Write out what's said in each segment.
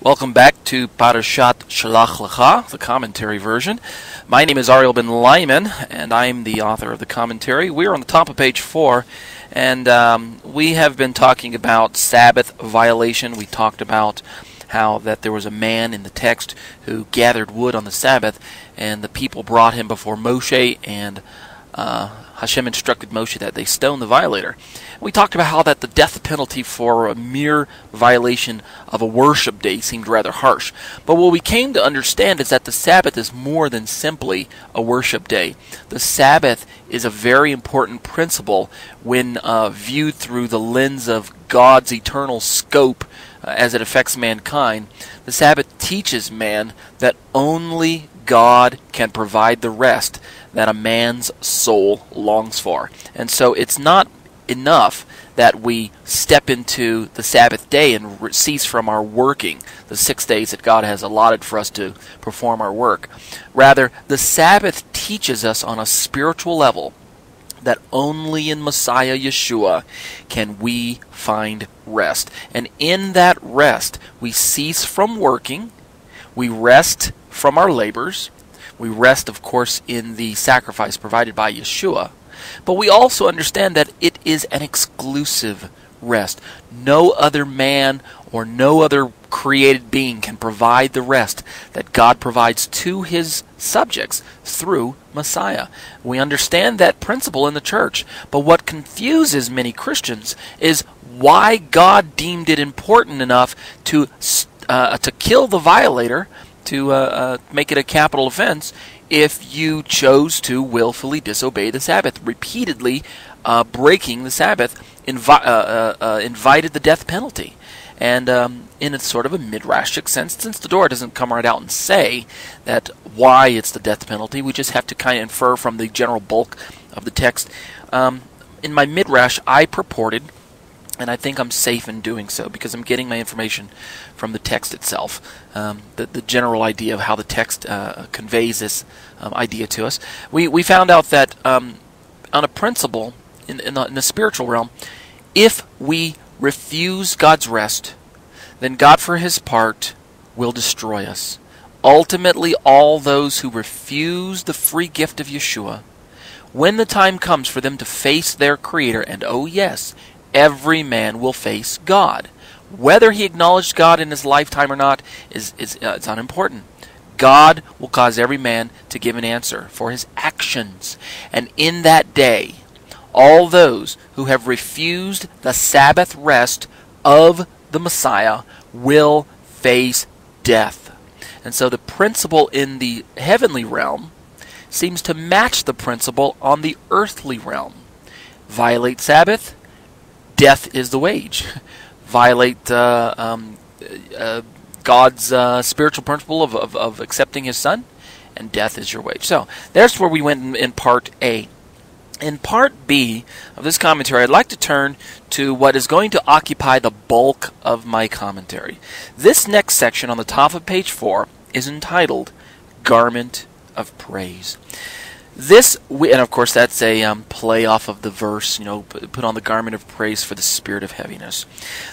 Welcome back to Parashat Shlach L'kha, the commentary version. My name is Ariel Ben Lyman, and I am the author of the commentary. We're on the top of page 4, and we have been talking about Sabbath violation. We talked about how that there was a man in the text who gathered wood on the Sabbath, and the people brought him before Moshe, and HaShem instructed Moshe that they stone the violator. We talked about how that the death penalty for a mere violation of a worship day seemed rather harsh. But what we came to understand is that the Sabbath is more than simply a worship day. The Sabbath is a very important principle when viewed through the lens of God's eternal scope as it affects mankind. The Sabbath teaches man that only God can provide the rest that a man's soul longs for. And so it's not enough that we step into the Sabbath day and cease from our working, the 6 days that God has allotted for us to perform our work. Rather, the Sabbath teaches us on a spiritual level that only in Messiah Yeshua can we find rest. And in that rest, we cease from working, we rest from our labors, we rest, of course, in the sacrifice provided by Yeshua, but we also understand that it is an exclusive rest. No other man or no other created being can provide the rest that God provides to His subjects through Messiah. We understand that principle in the church, but what confuses many Christians is why God deemed it important enough to kill the violator, to make it a capital offense, if you chose to willfully disobey the Sabbath. Repeatedly breaking the Sabbath invited the death penalty. And in a sort of a midrashic sense, since the Torah doesn't come right out and say that why it's the death penalty, we just have to kind of infer from the general bulk of the text. In my midrash, I purported, and I think I'm safe in doing so because I'm getting my information from the text itself. The general idea of how the text conveys this idea to us. We found out that on a principle in the spiritual realm, if we refuse God's rest, then God for His part will destroy us. Ultimately, all those who refuse the free gift of Yeshua, when the time comes for them to face their Creator, and oh yes, every man will face God. Whether he acknowledged God in his lifetime or not is unimportant. God will cause every man to give an answer for his actions. And in that day, all those who have refused the Sabbath rest of the Messiah will face death. And so the principle in the heavenly realm seems to match the principle on the earthly realm. Violate Sabbath, death is the wage. Violate God's spiritual principle of accepting His Son, and death is your wage. So there's where we went in part A. In part B of this commentary, I'd like to turn to what is going to occupy the bulk of my commentary. This next section on the top of page 4 is entitled Garment of Praise. And of course that's a play off of the verse, put on the garment of praise for the spirit of heaviness.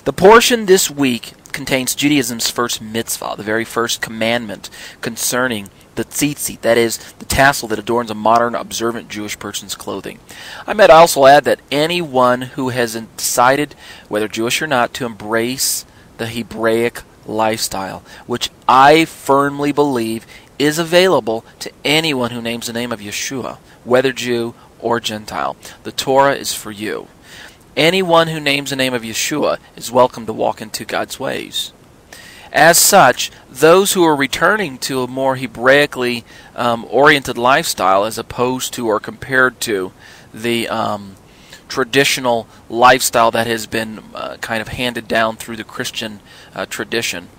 The portion this week contains Judaism's first mitzvah, the very first commandment concerning the tzitzit, that is, the tassel that adorns a modern observant Jewish person's clothing. I might also add that anyone who has decided, whether Jewish or not, to embrace the Hebraic lifestyle, which I firmly believe is available to anyone who names the name of Yeshua, whether Jew or Gentile. The Torah is for you. Anyone who names the name of Yeshua is welcome to walk into God's ways. As such, those who are returning to a more Hebraically oriented lifestyle as opposed to or compared to the traditional lifestyle that has been kind of handed down through the Christian tradition,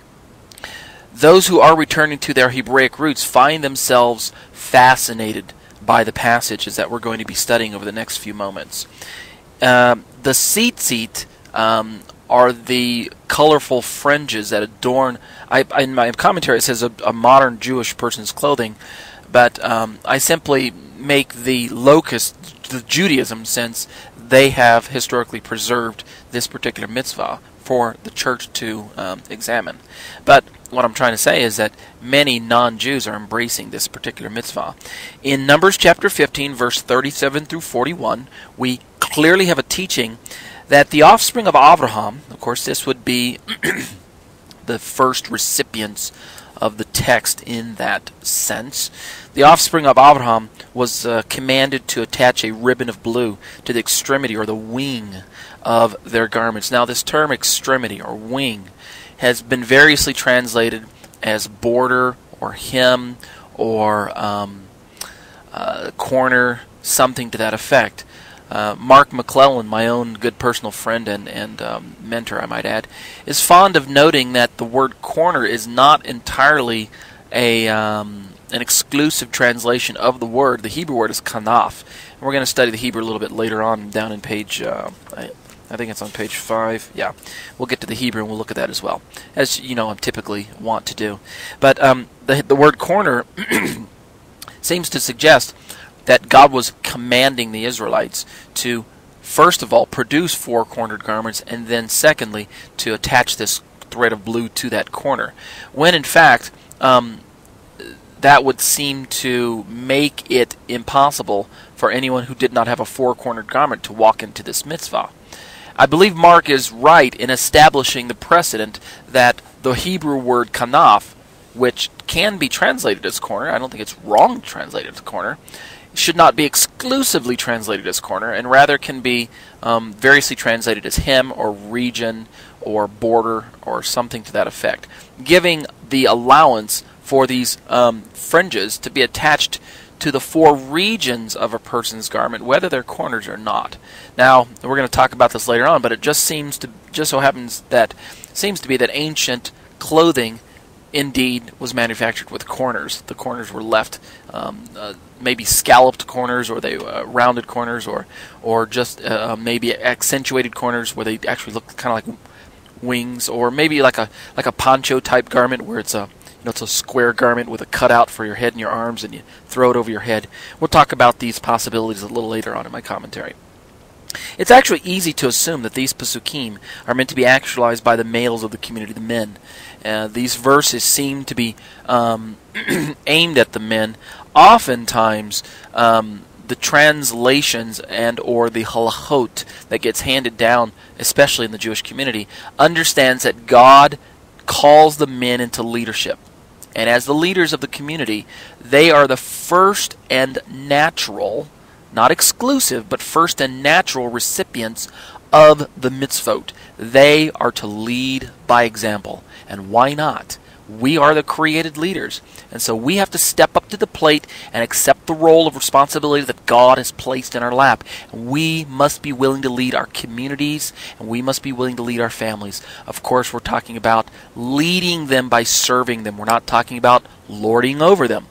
those who are returning to their Hebraic roots find themselves fascinated by the passages that we're going to be studying over the next few moments. The tzitzit are the colorful fringes that adorn, in my commentary it says a modern Jewish person's clothing, but I simply make the locus the Judaism, since they have historically preserved this particular mitzvah for the church to examine. But what I'm trying to say is that many non-Jews are embracing this particular mitzvah. In Numbers chapter 15, verse 37 through 41, we clearly have a teaching that the offspring of Abraham, of course this would be the first recipients of the text in that sense, the offspring of Abraham was commanded to attach a ribbon of blue to the extremity or the wing of their garments. Now this term extremity or wing has been variously translated as border or hem or corner, something to that effect. Mark McClellan, my own good personal friend and mentor, I might add, is fond of noting that the word corner is not entirely an exclusive translation of the word. The Hebrew word is kanaf. And we're going to study the Hebrew a little bit later on down in page, I think it's on page 5. Yeah, we'll get to the Hebrew and we'll look at that as well, as you know I typically want to do. But the word corner seems to suggest that God was commanding the Israelites to, first of all, produce 4 cornered garments, and then secondly, to attach this thread of blue to that corner. When in fact, that would seem to make it impossible for anyone who did not have a 4-cornered garment to walk into this mitzvah. I believe Mark is right in establishing the precedent that the Hebrew word kanaf, which can be translated as corner, I don't think it's wrong to translate it as corner, should not be exclusively translated as corner, and rather can be variously translated as hem or region or border or something to that effect, giving the allowance for these fringes to be attached to the 4 regions of a person's garment, whether they're corners or not. Now, we're going to talk about this later on, but it just seems to be that ancient clothing indeed was manufactured with corners. The corners were left maybe scalloped corners, or they rounded corners, or just maybe accentuated corners where they actually look kind of like wings, or maybe like a poncho type garment where it's a it's a square garment with a cutout for your head and your arms, and you throw it over your head. We'll talk about these possibilities a little later on in my commentary. It's actually easy to assume that these pasukim are meant to be actualized by the males of the community, the men. These verses seem to be aimed at the men. Oftentimes, the translations and or the halachot that gets handed down, especially in the Jewish community, understands that God calls the men into leadership. And as the leaders of the community, they are the first and natural, not exclusive, but first and natural recipients of the mitzvot. They are to lead by example. And why not? We are the created leaders. And so we have to step up to the plate and accept the role of responsibility that God has placed in our lap. And we must be willing to lead our communities, and we must be willing to lead our families. Of course, we're talking about leading them by serving them. We're not talking about lording over them.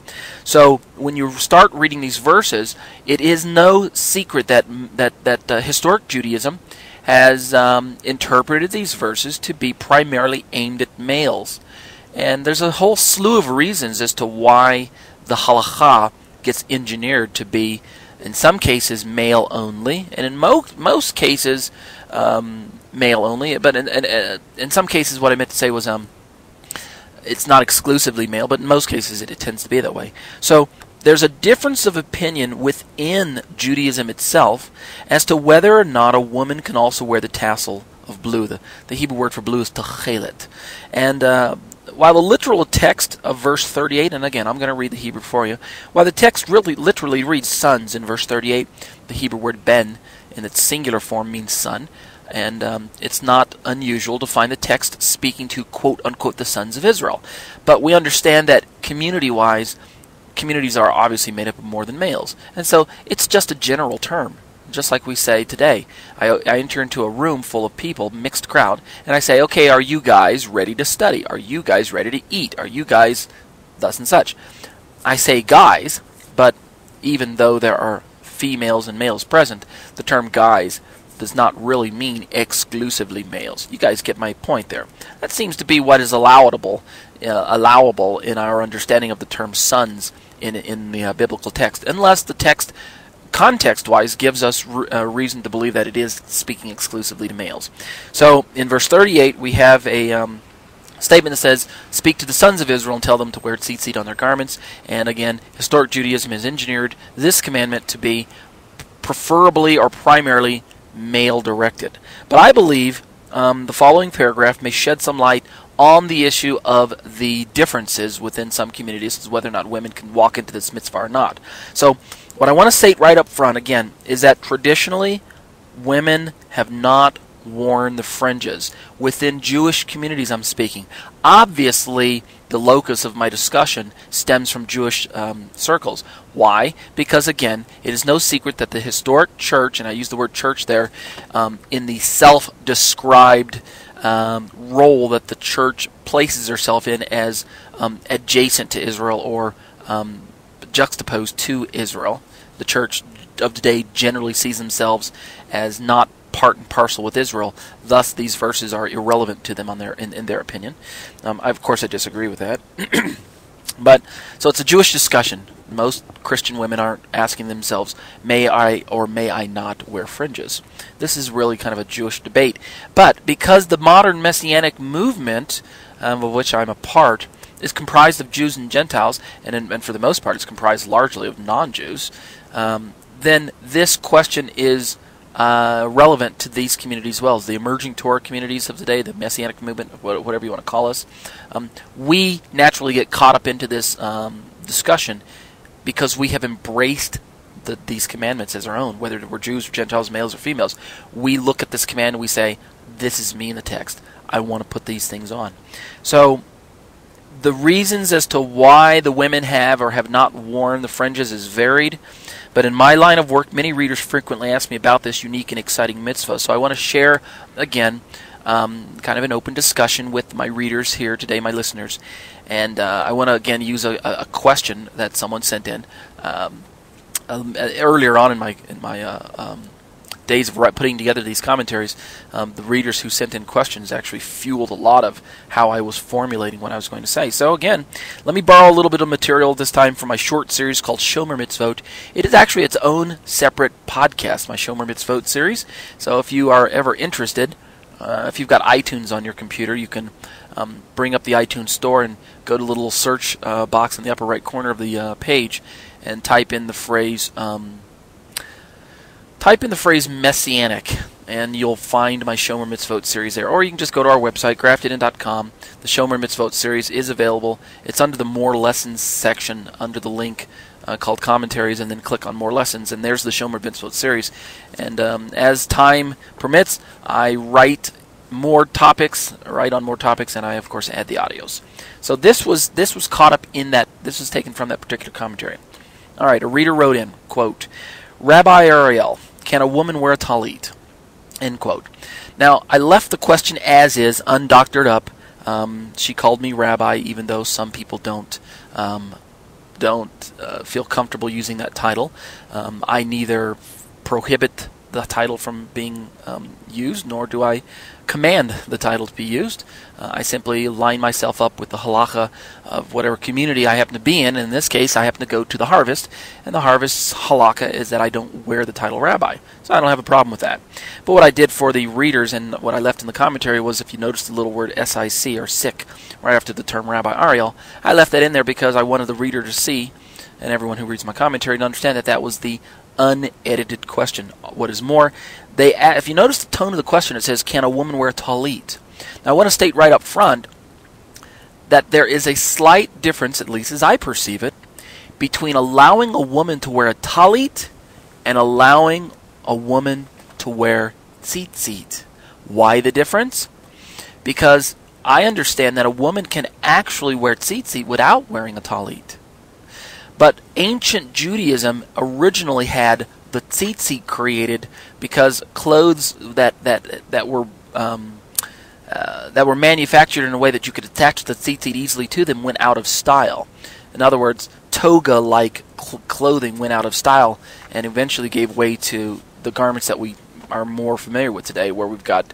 So when you start reading these verses, it is no secret that historic Judaism has interpreted these verses to be primarily aimed at males. And there's a whole slew of reasons as to why the halakha gets engineered to be, in some cases, male only, and in most cases, male only. But in some cases, what I meant to say was it's not exclusively male, but in most cases it tends to be that way. So there's a difference of opinion within Judaism itself as to whether or not a woman can also wear the tassel of blue. The Hebrew word for blue is tachelet. And while the literal text of verse 38, and again, I'm going to read the Hebrew for you, while the text really literally reads sons in verse 38, the Hebrew word ben in its singular form means son, and it's not unusual to find the text speaking to quote-unquote the sons of Israel. But we understand that community-wise, communities are obviously made up of more than males, and so it's just a general term. Just like we say today, I enter into a room full of people, mixed crowd, and I say, okay, are you guys ready to study? Are you guys ready to eat? Are you guys thus and such? I say guys, but even though there are females and males present, the term guys does not really mean exclusively males. You guys get my point there. That seems to be what is allowable in our understanding of the term sons in the biblical text, unless the text context-wise, gives us reason to believe that it is speaking exclusively to males. So in verse 38, we have a statement that says, "Speak to the sons of Israel and tell them to wear tzitzit on their garments." And again, historic Judaism has engineered this commandment to be preferably or primarily male-directed. But I believe the following paragraph may shed some light on the issue of the differences within some communities as whether or not women can walk into this mitzvah or not. So what I want to state right up front, again, is that traditionally women have not worn the fringes. Within Jewish communities I'm speaking. Obviously, the locus of my discussion stems from Jewish circles. Why? Because, again, it is no secret that the historic church, and I use the word church there, in the self-described role that the church places herself in as adjacent to Israel or juxtaposed to Israel. The church of today generally sees themselves as not part and parcel with Israel. Thus, these verses are irrelevant to them in their opinion. Of course, I disagree with that. But so it's a Jewish discussion. Most Christian women aren't asking themselves, may I or may I not wear fringes? This is really kind of a Jewish debate. But because the modern Messianic movement, of which I'm a part, is comprised of Jews and Gentiles, and for the most part it's comprised largely of non-Jews, then this question is relevant to these communities as well as the emerging Torah communities of today, the Messianic movement, whatever you want to call us. We naturally get caught up into this discussion because we have embraced these commandments as our own, whether we're Jews or Gentiles, males or females. We look at this command and we say, this is me in the text. I want to put these things on. So the reasons as to why the women have or have not worn the fringes is varied. But in my line of work, many readers frequently ask me about this unique and exciting mitzvah. So I want to share, again, kind of an open discussion with my readers here today, my listeners. And I want to, again, use a question that someone sent in earlier on in my days of putting together these commentaries. The readers who sent in questions actually fueled a lot of how I was formulating what I was going to say. So again, let me borrow a little bit of material this time from my short series called Shomer Mitzvot. It is actually its own separate podcast, my Shomer Mitzvot series. So if you are ever interested, if you've got iTunes on your computer, you can bring up the iTunes store and go to the little search box in the upper right corner of the page and type in the phrase Messianic, and you'll find my Shomer Mitzvot series there. Or you can just go to our website, graftedin.com. The Shomer Mitzvot series is available. It's under the More Lessons section, under the link called Commentaries, and then click on More Lessons, and there's the Shomer Mitzvot series. And as time permits, I write on more topics, and I, of course, add the audios. So this was caught up in that. This was taken from that particular commentary. All right, a reader wrote in, quote, Rabbi Ariel, can a woman wear a talit? End quote. Now, I left the question as is, undoctored up. She called me rabbi, even though some people don't feel comfortable using that title. I neither prohibit the title from being used, nor do I command the title to be used. I simply line myself up with the halacha of whatever community I happen to be in. In this case, I happen to go to the harvest, and the harvest's halakha is that I don't wear the title rabbi. So I don't have a problem with that. But what I did for the readers and what I left in the commentary was, if you notice the little word SIC, or sick, right after the term Rabbi Ariel, I left that in there because I wanted the reader to see, and everyone who reads my commentary to understand that that was the unedited question. What is more, if you notice the tone of the question, it says, can a woman wear a talit? Now I want to state right up front that there is a slight difference, at least as I perceive it, between allowing a woman to wear a talit and allowing a woman to wear tzitzit. Why the difference? Because I understand that a woman can actually wear tzitzit without wearing a talit. But ancient Judaism originally had the tzitzit created because clothes that were manufactured in a way that you could attach the tzitzit easily to them went out of style. In other words, toga-like clothing went out of style and eventually gave way to the garments that we are more familiar with today, where we've got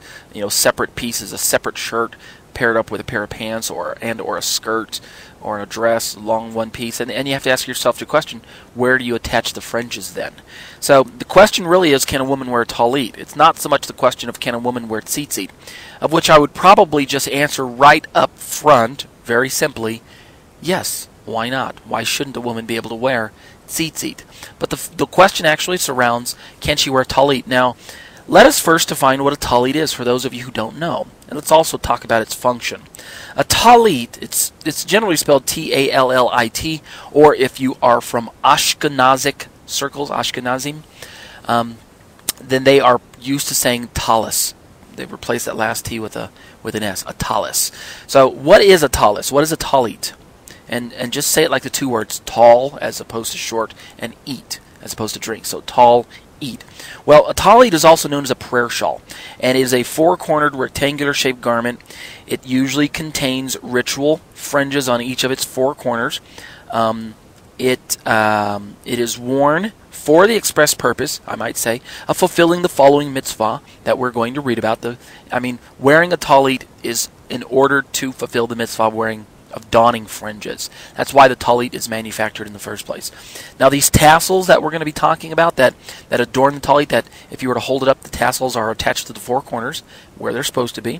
separate pieces, a separate shirt, paired up with a pair of pants or a skirt or a dress, long one piece, and you have to ask yourself the question, where do you attach the fringes then? So the question really is, can a woman wear a talit? It's not so much the question of can a woman wear tzitzit, of which I would probably just answer right up front, very simply, yes, why not? Why shouldn't a woman be able to wear tzitzit? But the question actually surrounds, can she wear a talit? Now, let us first define what a talit is for those of you who don't know. And let's also talk about its function. A talit, it's generally spelled T-A-L-L-I-T, or if you are from Ashkenazic circles, Ashkenazim, then they are used to saying talis. They replace that last T with an S, a talis. So what is a talis? What is a talit? And just say it like the two words, tall as opposed to short, and eat as opposed to drink. So tall, eat. Well, a talit is also known as a prayer shawl, and it is a four-cornered rectangular-shaped garment. It usually contains ritual fringes on each of its four corners. It is worn for the express purpose, I might say, of fulfilling the following mitzvah that we're going to read about. Wearing a talit is in order to fulfill the mitzvah of donning fringes. That's why the talit is manufactured in the first place. Now these tassels that we're going to be talking about that adorn the talit, that if you were to hold it up, the tassels are attached to the four corners where they're supposed to be.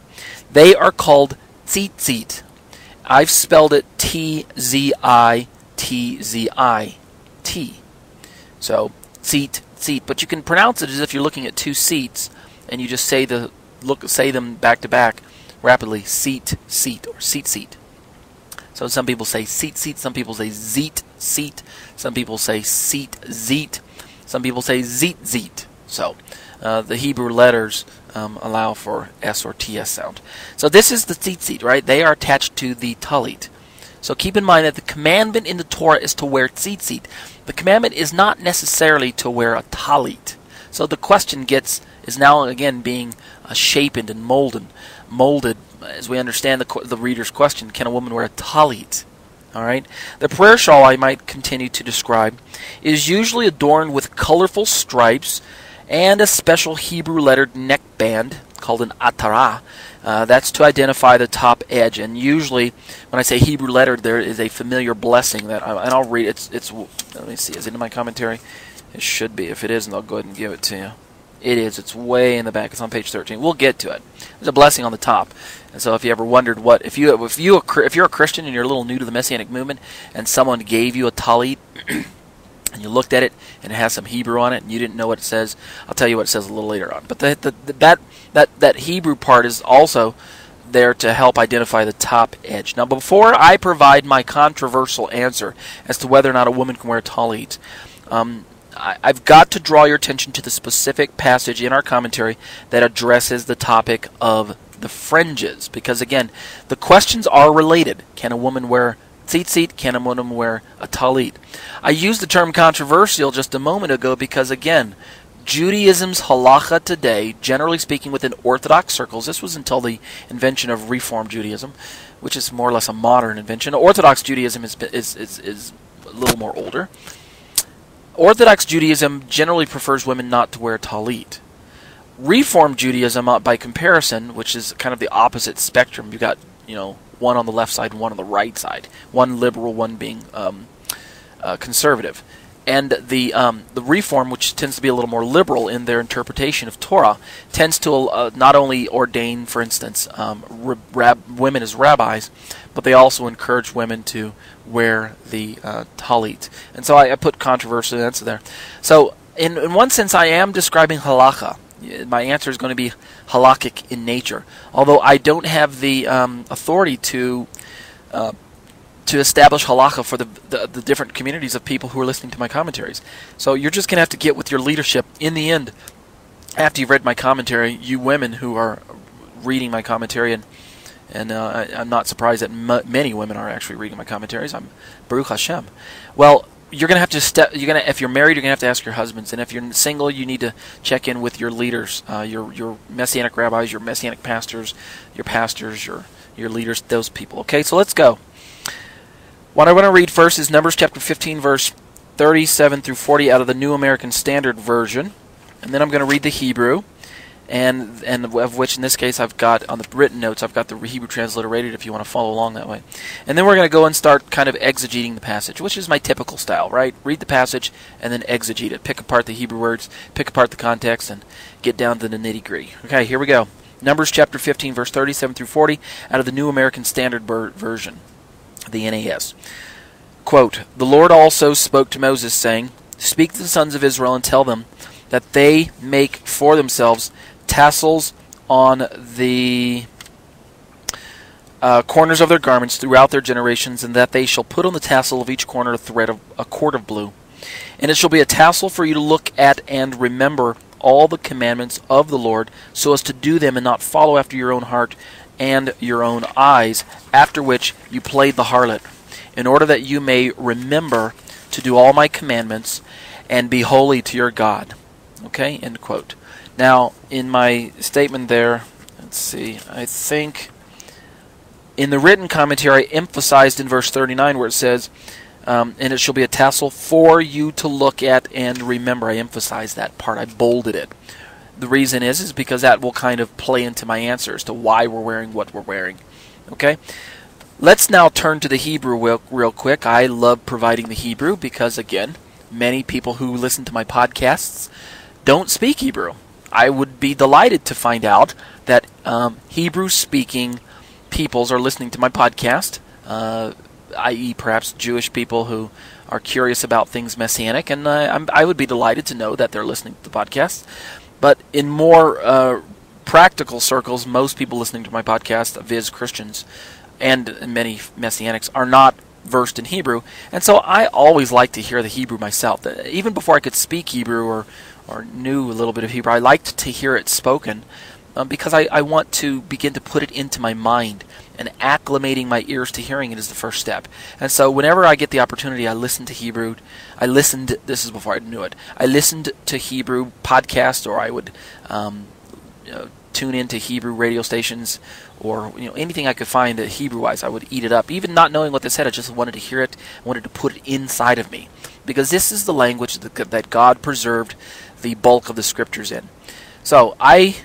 They are called tzitzit. I've spelled it T-Z-I-T-Z-I-T. So tzit, but you can pronounce it as if you're looking at two seats and you just say them back to back rapidly, seat, or seat. So some people say seat, some people say zeet, seat, some people say seat, zeet, some people say zeet. So the Hebrew letters allow for S or TS sound. So this is the tzitzit, right? They are attached to the talit. So keep in mind that the commandment in the Torah is to wear tzitzit. The commandment is not necessarily to wear a talit. So the question is now again being shapen and molded as we understand the reader's question, can a woman wear a talit? All right. The prayer shawl, I might continue to describe, is usually adorned with colorful stripes and a special Hebrew lettered neckband called an atara. That's to identify the top edge. And usually, when I say Hebrew lettered, there is a familiar blessing and I'll read. It's. Let me see. Is it in my commentary? It should be. If it isn't, I'll go ahead and give it to you. It is. It's way in the back. It's on page 13. We'll get to it. There's a blessing on the top. And so if you ever wondered if you're a Christian and you're a little new to the Messianic movement and someone gave you a talit and you looked at it and it has some Hebrew on it and you didn't know what it says, I'll tell you what it says a little later on. But that Hebrew part is also there to help identify the top edge. Now, before I provide my controversial answer as to whether or not a woman can wear a talit, I've got to draw your attention to the specific passage in our commentary that addresses the topic of the fringes. Because again, the questions are related. Can a woman wear tzitzit? Can a woman wear a talit? I used the term controversial just a moment ago because again, Judaism's halacha today, generally speaking within Orthodox circles, this was until the invention of Reform Judaism, which is more or less a modern invention. Orthodox Judaism is a little more older. Orthodox Judaism generally prefers women not to wear talit. Reform Judaism, by comparison, which is kind of the opposite spectrum, you've got one on the left side and one on the right side, one liberal, one being conservative, and the Reform, which tends to be a little more liberal in their interpretation of Torah, tends to not only ordain, for instance, women as rabbis, but they also encourage women to wear the talit. And so I put controversial answer there. So in one sense, I am describing halakha. My answer is going to be halakhic in nature, although I don't have the authority to establish halakha for the different communities of people who are listening to my commentaries. So you're just going to have to get with your leadership. In the end, after you've read my commentary, you women who are reading my commentary, and I'm not surprised that many women are actually reading my commentaries. I'm Baruch HaShem. Well, you're going to have to if you're married, you're going to have to ask your husbands, and if you're single, you need to check in with your leaders, your Messianic rabbis, your Messianic pastors, your leaders, those people. Okay, so let's go. What I want to read first is Numbers chapter 15, verse 37 through 40 out of the New American Standard Version, and then I'm going to read the Hebrew, and of which in this case I've got on the written notes, I've got the Hebrew transliterated if you want to follow along that way. And then we're going to go and start kind of exegeting the passage, which is my typical style, right? Read the passage and then exegete it. Pick apart the Hebrew words, pick apart the context, and get down to the nitty-gritty. Okay, here we go. Numbers chapter 15, verse 37 through 40, out of the New American Standard Version, the NAS. Quote, "The Lord also spoke to Moses, saying, Speak to the sons of Israel and tell them that they make for themselves tassels on the corners of their garments throughout their generations, and that they shall put on the tassel of each corner a cord of blue. And it shall be a tassel for you to look at and remember all the commandments of the Lord, so as to do them and not follow after your own heart and your own eyes, after which you played the harlot, in order that you may remember to do all my commandments and be holy to your God." Okay, end quote. Now, in my statement there, let's see, I think in the written commentary I emphasized in verse 39 where it says, and it shall be a tassel for you to look at and remember. I emphasized that part. I bolded it. The reason is because that will kind of play into my answer as to why we're wearing what we're wearing. Okay? Let's now turn to the Hebrew real quick. I love providing the Hebrew because, again, many people who listen to my podcasts don't speak Hebrew. I would be delighted to find out that Hebrew-speaking peoples are listening to my podcast, i.e. perhaps Jewish people who are curious about things Messianic, and I would be delighted to know that they're listening to the podcast. But in more practical circles, most people listening to my podcast, viz. Christians, and many Messianics, are not versed in Hebrew, and so I always like to hear the Hebrew myself. Even before I could speak Hebrew or knew a little bit of Hebrew, I liked to hear it spoken because I want to begin to put it into my mind, and acclimating my ears to hearing it is the first step. And so whenever I get the opportunity, I listen to Hebrew. This is before I knew it, I listened to Hebrew podcasts, or I would tune into Hebrew radio stations, or anything I could find that Hebrew-wise, I would eat it up. Even not knowing what they said, I just wanted to hear it. I wanted to put it inside of me, because this is the language that God preserved the bulk of the scriptures in. So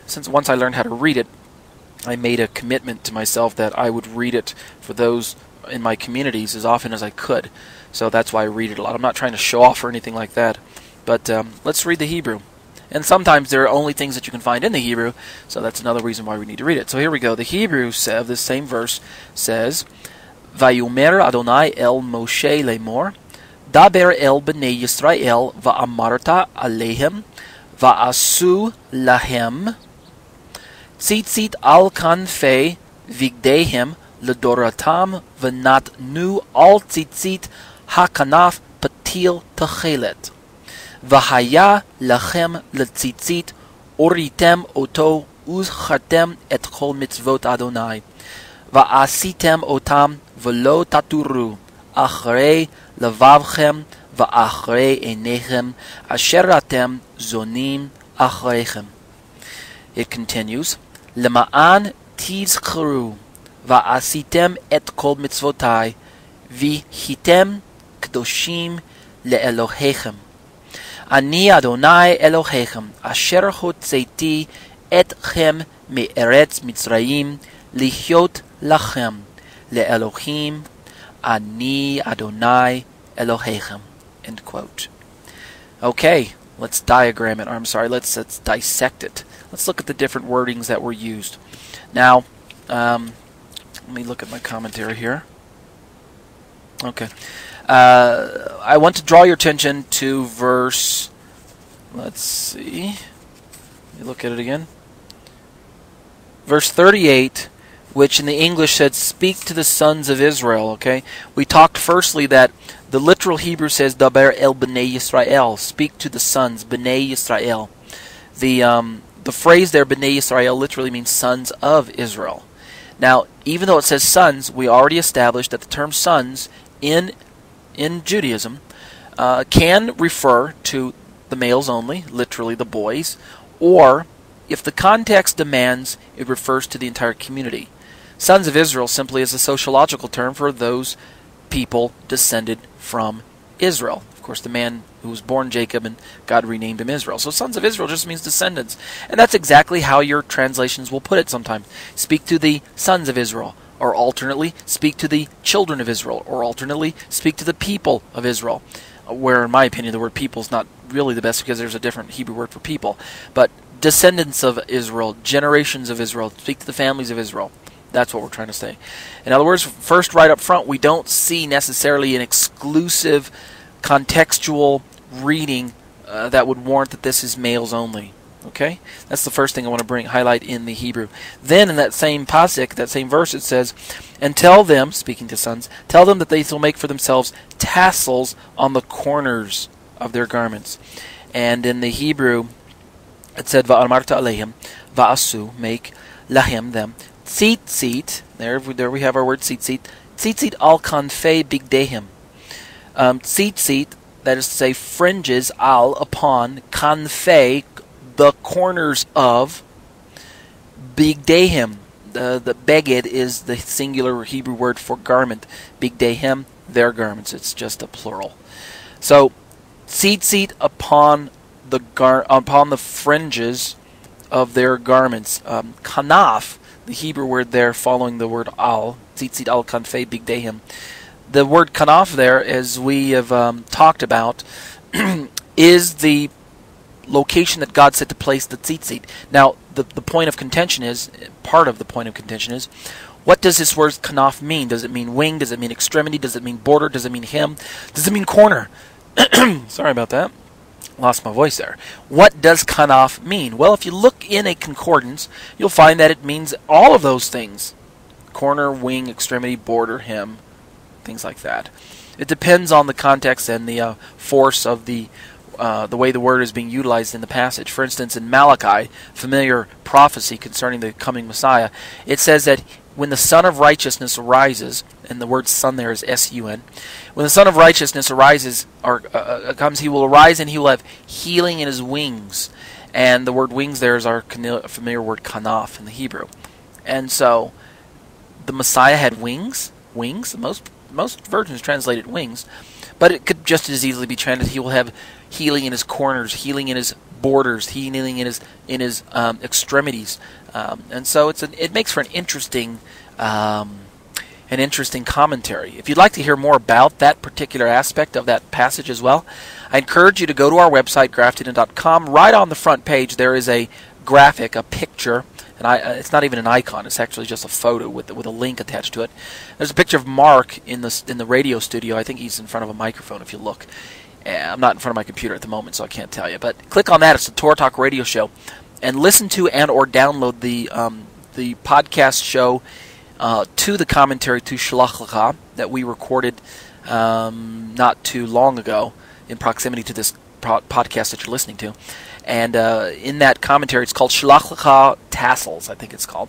since once I learned how to read it, I made a commitment to myself that I would read it for those in my communities as often as I could. So that's why I read it a lot. I'm not trying to show off or anything like that, but let's read the Hebrew. And sometimes there are only things that you can find in the Hebrew, so that's another reason why we need to read it. So here we go. The Hebrew of this same verse says, "Vayomer Adonai el Moshe lemor, daber el bnei Yisrael va'amarta alehem, va'asu lahem, tzitzit al kanfei vigdehem ledoratam v'nat nu al tzitzit hakanaf patil techelet. V'haya lachem letzitzit uritem oto uzchartem et kol mitzvot Adonai. Va'asitem otam v'lo taturu achrei levavchem va'achrei einechem asher atem zonim achreichem." It continues, "Lema'an tizcheru va'asitem et kol mitzvotai v'hitem kdoshim le'elohechem. Ani Adonai Elohechem, asher hotzeiti etchem me'eretz Mitzrayim, lihyot lachem, le'elohim, ani Adonai Elohechem." End quote. Okay, let's diagram it. Let's dissect it. Let's look at the different wordings that were used. Now, let me look at my commentary here. Okay. I want to draw your attention to verse, let's see, let me look at it again. Verse 38, which in the English said, "Speak to the sons of Israel." Okay, we talked firstly that the literal Hebrew says, "Daber el bnei Yisrael," speak to the sons, bnei Yisrael. The phrase there, bnei Yisrael, literally means sons of Israel. Now, even though it says sons, we already established that the term sons in Judaism can refer to the males only, literally the boys, or if the context demands, it refers to the entire community. Sons of Israel simply is a sociological term for those people descended from Israel, Of course, the man who was born Jacob, and God renamed him Israel. So sons of Israel just means descendants. And that's exactly how your translations will put it sometimes. Speak to the sons of Israel, or alternately, speak to the children of Israel, or alternately, speak to the people of Israel. Where, in my opinion, the word people is not really the best because there's a different Hebrew word for people. But descendants of Israel, generations of Israel, speak to the families of Israel. That's what we're trying to say. In other words, first, right up front, we don't see necessarily an exclusive contextual reading that would warrant that this is males only. Okay? That's the first thing I want to highlight in the Hebrew. Then in that same pasuk, that same verse, it says, and tell them, speaking to sons, tell them that they shall make for themselves tassels on the corners of their garments. And in the Hebrew, it said, va'amarta alehem, va'asu, make lahem, them, tzitzit, there we have our word tzitzit, tzitzit al kanfei bigdehem. Tzitzit, that is to say, fringes al, upon, kanfei, the corners of, bigdehem. The beged is the singular Hebrew word for garment. Bigdehem, their garments. It's just a plural. So, tzitzit upon the fringes of their garments. Kanaf, the Hebrew word there following the word al, tzitzit al kanfei bigdehem. The word kanaf there, as we have talked about, is the location that God said to place the tzitzit. Now, the point of contention is, part of the point of contention is, what does this word kanaf mean? Does it mean wing? Does it mean extremity? Does it mean border? Does it mean hem? Does it mean corner? Sorry about that. Lost my voice there. What does kanaf mean? Well, if you look in a concordance, you'll find that it means all of those things. Corner, wing, extremity, border, hem, things like that. It depends on the context and the force of the way the word is being utilized in the passage. For instance, in Malachi, familiar prophecy concerning the coming Messiah, it says that when the Son of Righteousness arises, and the word Son there is S-U-N, when the Son of Righteousness arises, or comes, he will arise and he will have healing in his wings. And the word wings there is our familiar word kanaf in the Hebrew. And so, the Messiah had wings. Wings. Most versions translated wings. But it could just as easily be translated, he will have healing in his corners, healing in his borders, healing in his extremities. And so it makes for an interesting commentary. If you'd like to hear more about that particular aspect of that passage as well, I encourage you to go to our website, grafted.com. Right on the front page, there is a graphic, a picture, and it's not even an icon. It's actually just a photo with a link attached to it. There's a picture of Mark in the radio studio. I think he's in front of a microphone. If you look, I'm not in front of my computer at the moment, so I can't tell you. But click on that. It's the Torah Talk Radio Show, and listen to and/or download the podcast show to the commentary to Shlach L'kha that we recorded not too long ago in proximity to this podcast that you're listening to. And in that commentary, it's called Shlach L'kha Tassels, I think it's called.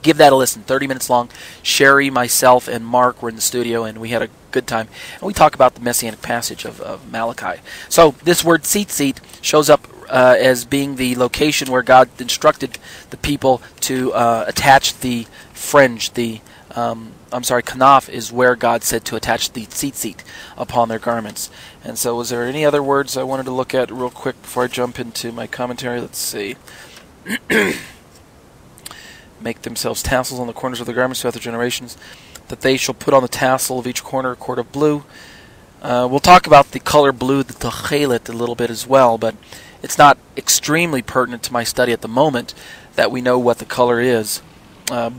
Give that a listen, 30 minutes long. Sherry, myself, and Mark were in the studio, and we had a good time. And we talk about the Messianic passage of Malachi. So this word tzitzit shows up as being the location where God instructed the people to attach the fringe, kanaf is where God said to attach the tzitzit upon their garments. And so was there any other words I wanted to look at real quick before I jump into my commentary? Let's see. Make themselves tassels on the corners of their garments throughout the generations, that they shall put on the tassel of each corner a cord of blue. We'll talk about the color blue, the techelet, a little bit as well, but it's not extremely pertinent to my study at the moment that we know what the color is.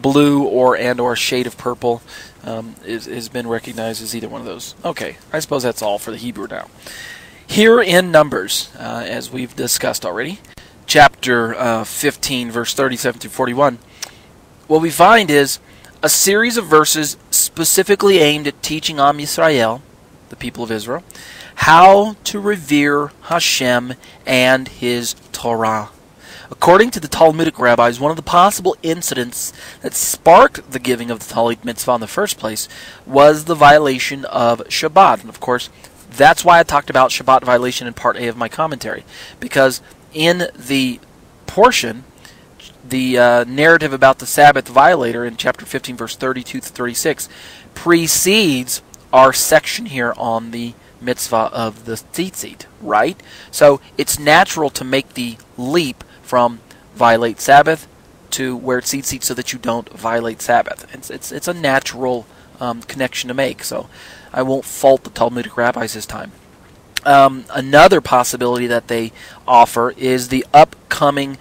Blue or a shade of purple has been recognized as either one of those. Okay, I suppose that's all for the Hebrew now. Here in Numbers, as we've discussed already, chapter 15, verse 37 through 41, what we find is a series of verses specifically aimed at teaching Am Yisrael, the people of Israel, how to revere HaShem and His Torah. According to the Talmudic rabbis, one of the possible incidents that sparked the giving of the Talit Mitzvah in the first place was the violation of Shabbat. And of course, that's why I talked about Shabbat violation in part A of my commentary. Because in the portion, the narrative about the Sabbath violator in chapter 15, verse 32 to 36, precedes our section here on the mitzvah of the tzitzit, right? So it's natural to make the leap from violate Sabbath to wear tzitzit so that you don't violate Sabbath. It's a natural connection to make, so I won't fault the Talmudic rabbis this time. Another possibility that they offer is the upcoming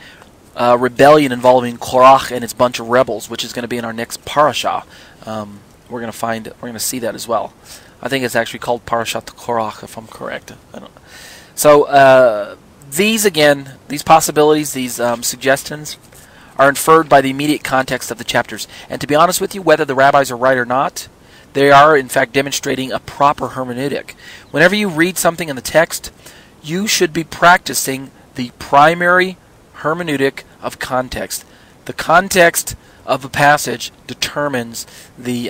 rebellion involving Korach and its bunch of rebels, which is going to be in our next parasha. We're going to see that as well. I think it's actually called Parashat Korach, if I'm correct. So these possibilities, these suggestions, are inferred by the immediate context of the chapters. And to be honest with you, whether the rabbis are right or not, they are in fact demonstrating a proper hermeneutic. Whenever you read something in the text, you should be practicing the primary hermeneutic of context. The context of a passage determines the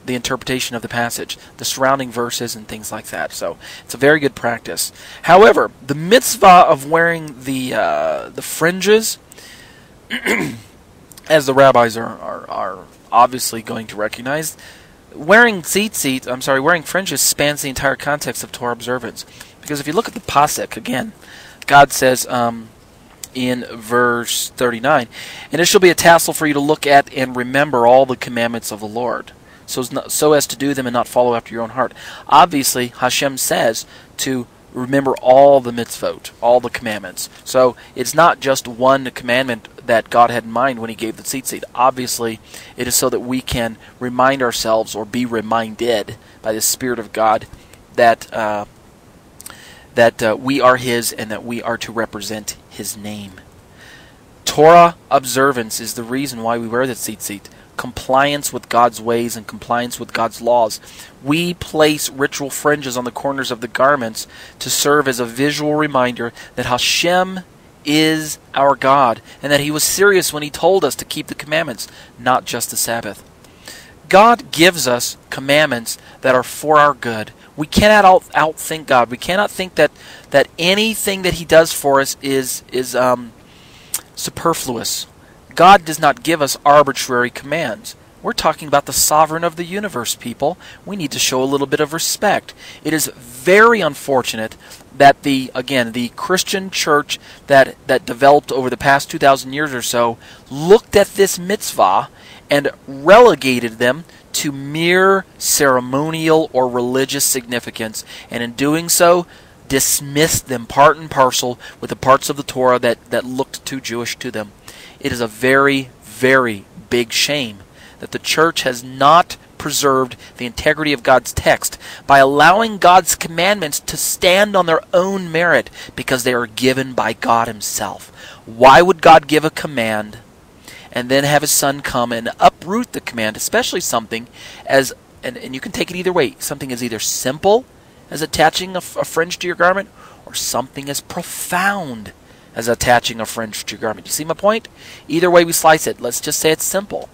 interpretation of the passage, the surrounding verses and things like that. So it's a very good practice. However, the mitzvah of wearing the fringes, as the rabbis are obviously going to recognize, wearing fringes spans the entire context of Torah observance. Because if you look at the pasuk again, God says in verse 39, "And it shall be a tassel for you to look at and remember all the commandments of the Lord, so as to do them and not follow after your own heart." Obviously, HaShem says to remember all the mitzvot, all the commandments. So it's not just one commandment that God had in mind when He gave the tzitzit. Obviously, it is so that we can remind ourselves or be reminded by the Spirit of God that we are His and that we are to represent His name. Torah observance is the reason why we wear the tzitzit. Compliance with God's ways and compliance with God's laws. We place ritual fringes on the corners of the garments to serve as a visual reminder that HaShem is our God and that He was serious when He told us to keep the commandments, not just the Sabbath. God gives us commandments that are for our good. We cannot outthink God. We cannot think that anything that He does for us is superfluous. God does not give us arbitrary commands. We're talking about the sovereign of the universe, people. We need to show a little bit of respect. It is very unfortunate that the Christian church that developed over the past 2,000 years or so looked at this mitzvah and relegated them to mere ceremonial or religious significance, and in doing so dismissed them part and parcel with the parts of the Torah that looked too Jewish to them. It is a very, very big shame that the church has not preserved the integrity of God's text by allowing God's commandments to stand on their own merit because they are given by God Himself. Why would God give a command and then have His Son come and uproot the command, especially something as, and you can take it either way, something as either simple as attaching a fringe to your garment or something as profound as attaching a fringe to your garment. You see my point? Either way we slice it, let's just say it's simple.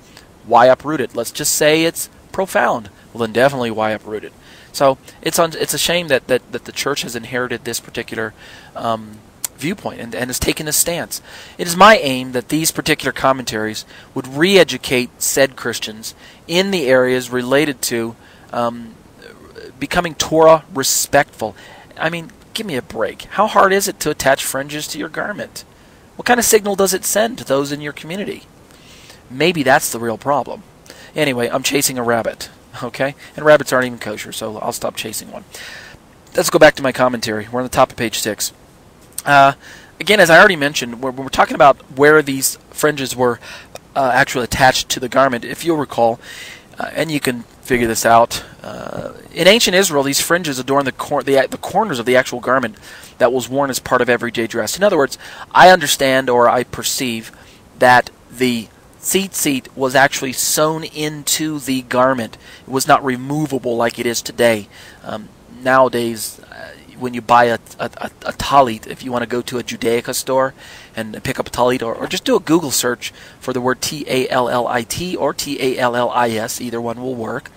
Why uproot it? Let's just say it's profound. Well, then definitely why uproot it? So it's a shame that the church has inherited this particular viewpoint and has taken this stance. It is my aim that these particular commentaries would re-educate said Christians in the areas related to becoming Torah respectful. I mean, give me a break. How hard is it to attach fringes to your garment? What kind of signal does it send to those in your community? Maybe that's the real problem. Anyway, I'm chasing a rabbit, okay? And rabbits aren't even kosher, so I'll stop chasing one. Let's go back to my commentary. We're on the top of page 6. Again, as I already mentioned, we're talking about where these fringes were actually attached to the garment. If you'll recall, and you can figure this out, in ancient Israel, these fringes adorned the corners of the actual garment that was worn as part of everyday dress. In other words, I understand or I perceive that the tzitzit was actually sewn into the garment. It was not removable like it is today. Nowadays, when you buy a talit, if you want to go to a Judaica store and pick up a talit, or just do a Google search for the word Tallit or Tallis, either one will work,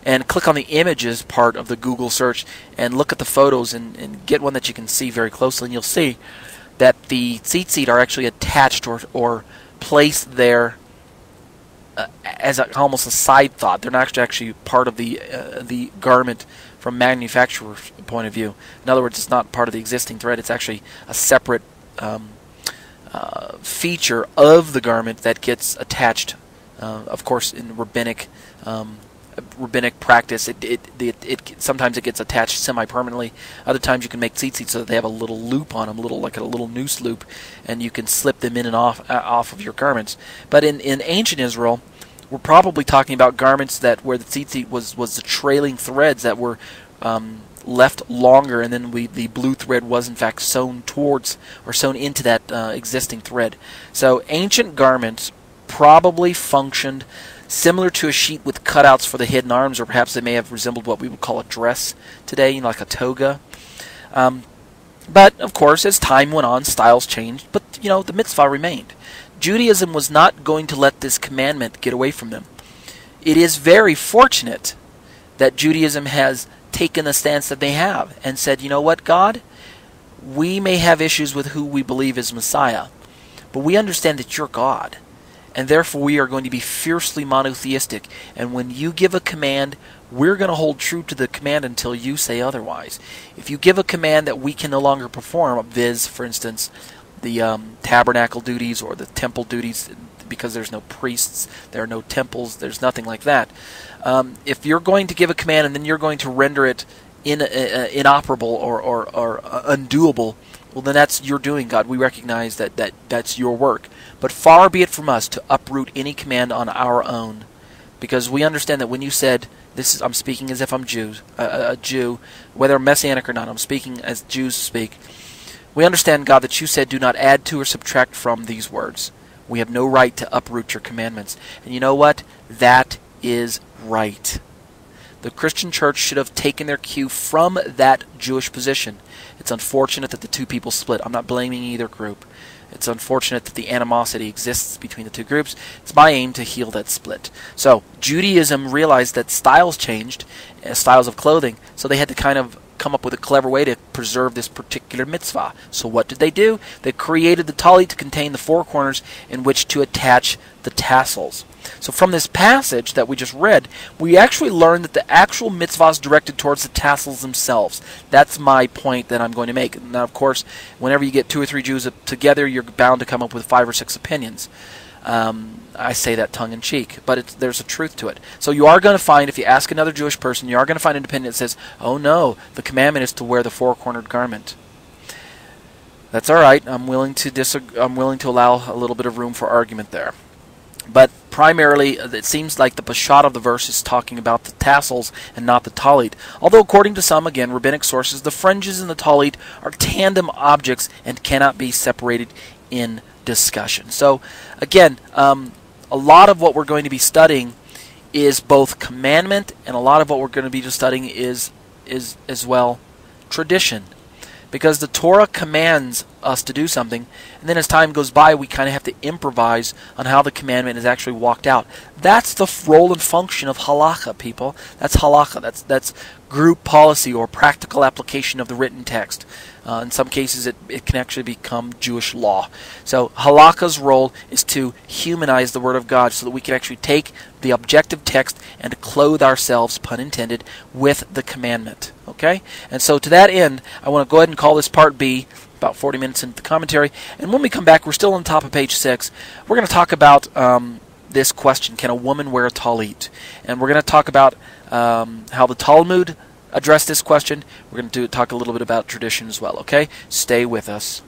and click on the images part of the Google search and look at the photos and get one that you can see very closely, and you'll see that the tzitzit are actually attached or placed there as almost a side thought. They're not actually part of the garment from manufacturer's point of view. In other words, it's not part of the existing thread. It's actually a separate feature of the garment that gets attached. Of course, in rabbinic practice, sometimes it gets attached semi-permanently. Other times you can make tzitzit so that they have a little loop on them, like a little noose loop, and you can slip them in and off of your garments. But in ancient Israel, we're probably talking about garments where the tzitzit was the trailing threads that were left longer, and then the blue thread was in fact sewn towards or sewn into that existing thread. So ancient garments probably functioned similar to a sheet with cutouts for the hidden arms, or perhaps they may have resembled what we would call a dress today, like a toga. But of course, as time went on, styles changed, but the mitzvah remained. Judaism was not going to let this commandment get away from them. It is very fortunate that Judaism has taken the stance that they have and said, you know what, God, we may have issues with who we believe is Messiah, but we understand that you're God, and therefore we are going to be fiercely monotheistic, and when you give a command, we're going to hold true to the command until you say otherwise. If you give a command that we can no longer perform, viz., for instance, the tabernacle duties or the temple duties, because there's no priests, there are no temples, there's nothing like that. If you're going to give a command and then you're going to render it inoperable or undoable, well, then that's your doing, God. We recognize that's your work. But far be it from us to uproot any command on our own, because we understand that when you said, I'm speaking as if I'm a Jew, whether Messianic or not, I'm speaking as Jews speak. We understand, God, that you said, do not add to or subtract from these words. We have no right to uproot your commandments. And you know what? That is right. The Christian church should have taken their cue from that Jewish position. It's unfortunate that the two people split. I'm not blaming either group. It's unfortunate that the animosity exists between the two groups. It's my aim to heal that split. So Judaism realized that styles changed, styles of clothing, so they had to kind of come up with a clever way to preserve this particular mitzvah. So what did they do? They created the talit to contain the four corners in which to attach the tassels. So from this passage that we just read, we actually learned that the actual mitzvah is directed towards the tassels themselves. That's my point that I'm going to make. Now, of course, whenever you get 2 or 3 Jews together, you're bound to come up with 5 or 6 opinions. I say that tongue-in-cheek, but there's a truth to it. So you are going to find, if you ask another Jewish person, you are going to find an opinion that says, oh no, the commandment is to wear the four-cornered garment. That's all right. I'm willing to allow a little bit of room for argument there. But primarily, it seems like the Peshat of the verse is talking about the tassels and not the talit. Although according to some, again, rabbinic sources, the fringes and the talit are tandem objects and cannot be separated in discussion. So, again, a lot of what we're going to be studying is both commandment, and a lot of what we're going to be studying is as well tradition. Because the Torah commands us to do something, and then as time goes by, we kind of have to improvise on how the commandment is actually walked out. That's the role and function of halakha, people. That's halakha. That's group policy or practical application of the written text. In some cases, it can actually become Jewish law. So halakha's role is to humanize the Word of God so that we can actually take the objective text and clothe ourselves, pun intended, with the commandment. Okay? And so to that end, I want to go ahead and call this Part B, about 40 minutes into the commentary. And when we come back, we're still on top of page 6. We're going to talk about this question, can a woman wear a talit? And we're going to talk about how the Talmud addressed this question. We're going to talk a little bit about tradition as well, okay? Stay with us.